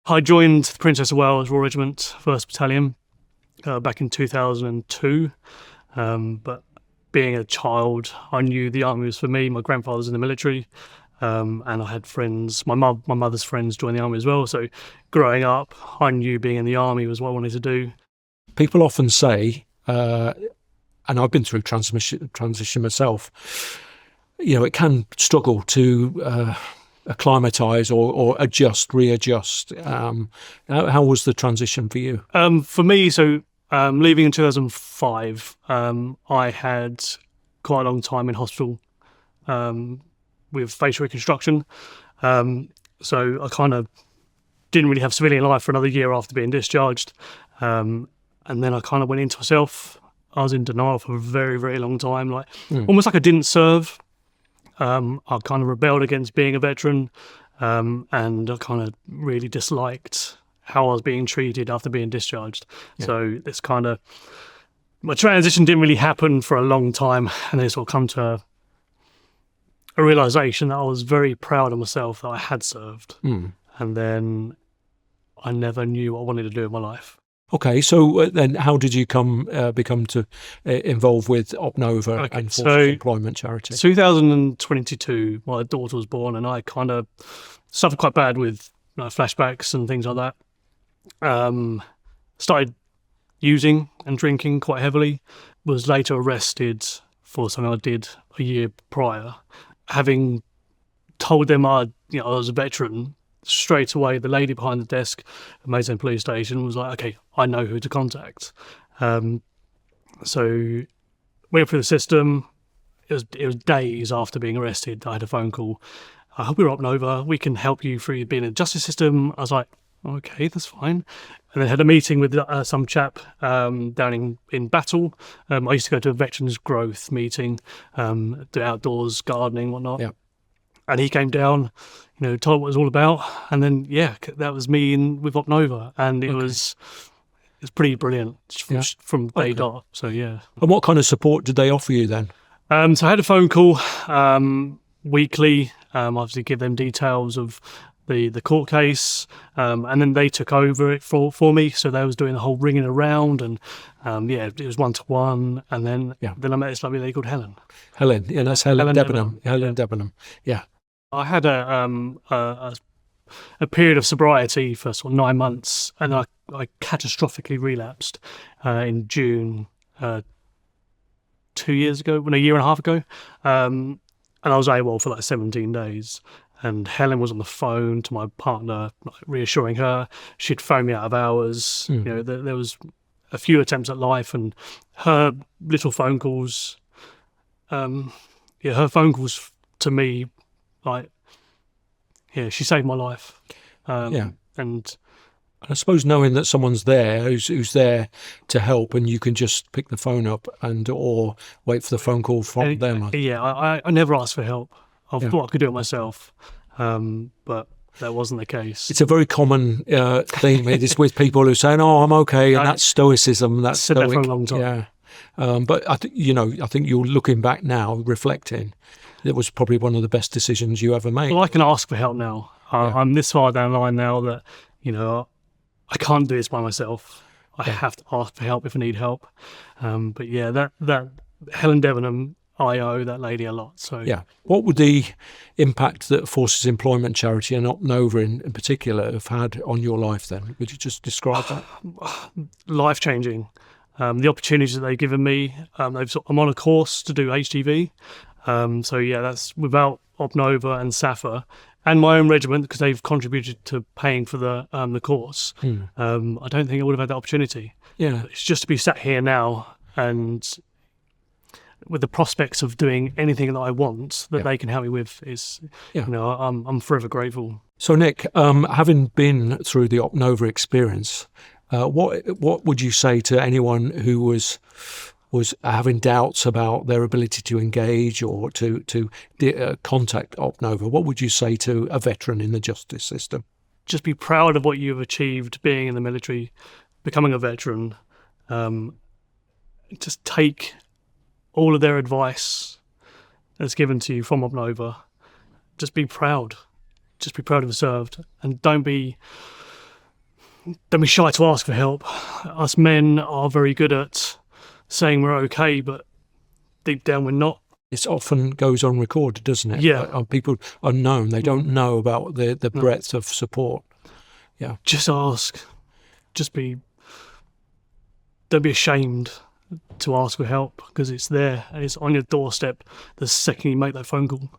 I joined the Princess of Wales Royal Regiment, 1st Battalion, back in 2002. But being a child, I knew the army was for me. My grandfather was in the military, and I had friends. My mother's friends joined the army as well. So growing up, I knew being in the army was what I wanted to do. People often say, and I've been through transition myself, it can struggle to acclimatise or readjust. How was the transition for you? For me, leaving in 2005, I had quite a long time in hospital with facial reconstruction. So I kind of didn't really have civilian life for another year after being discharged. And then I kind of went into myself. I was in denial for a very, very long time, almost like I didn't serve. I kind of rebelled against being a veteran, and I kind of really disliked how I was being treated after being discharged. Yeah. So it's kind of, my transition didn't really happen for a long time, and then it sort of come to a realisation that I was very proud of myself that I had served. And then I never knew what I wanted to do in my life. Okay, so then how did you become involved with Opnova and Forces Employment Charity? 2022, my daughter was born, and I kind of suffered quite bad with flashbacks and things like that. Started using and drinking quite heavily. Was later arrested for something I did a year prior. Having told them I was a veteran, straight away the lady behind the desk at Maidstone Police Station was like, okay, I know who to contact. So went through the system. It was days after being arrested. I had a phone call. I hope we're Opnova. We can help you through being in the justice system. I was like, okay, that's fine. And then had a meeting with some chap down in Battle. I used to go to a veterans growth meeting, do outdoors gardening, whatnot. Yeah. And he came down, told what it was all about, and then that was me with Opnova, and it was pretty brilliant from day dot. So yeah. And what kind of support did they offer you then? So I had a phone call weekly. Obviously, give them details of the court case, and then they took over it for me. So they was doing the whole ringing around, and it was 1-to-1. And then I met this lovely lady called Helen. Helen, yeah, that's Helen Debenham. Helen Debenham, yeah. I had a period of sobriety for sort of 9 months, and I catastrophically relapsed in June 2 years ago, a year and a half ago, and I was AWOL for like 17 days. And Helen was on the phone to my partner, reassuring her. She'd phone me out of hours. There was a few attempts at life, and her little phone calls, her phone calls to me, she saved my life. And I suppose knowing that someone's there who's there to help, and you can just pick the phone up or wait for the phone call from them. I never asked for help. I thought I could do it myself, but that wasn't the case. It's a very common thing with people who say, "Oh, I'm okay," and that's stoicism. That's said that for a long time. Yeah, but I think you're looking back now, reflecting. It was probably one of the best decisions you ever made. Well, I can ask for help now. I'm this far down the line now that I can't do this by myself. I have to ask for help if I need help. But that Helen Debenham, I owe that lady a lot. So what would the impact that Forces Employment Charity and Opnova in particular have had on your life then? Would you just describe that? Life changing. The opportunities that they've given me. I'm on a course to do HGV. That's without Opnova and SAFA and my own regiment, because they've contributed to paying for the course. I don't think I would have had that opportunity. Yeah, it's just to be sat here now and with the prospects of doing anything that I want that they can help me with is, I'm forever grateful. So Nick, having been through the Opnova experience, what would you say to anyone who was having doubts about their ability to engage or to contact Opnova? What would you say to a veteran in the justice system? Just be proud of what you've achieved being in the military, becoming a veteran. Just take all of their advice that's given to you from Opnova. Just be proud. Just be proud of served, and don't be don't be shy to ask for help. Us men are very good at saying we're okay, but deep down we're not. It often goes unrecorded, doesn't it? Yeah. People unknown, they don't know about the No. breadth of support. Yeah. Just ask. Don't be ashamed to ask for help, because it's there and it's on your doorstep the second you make that phone call.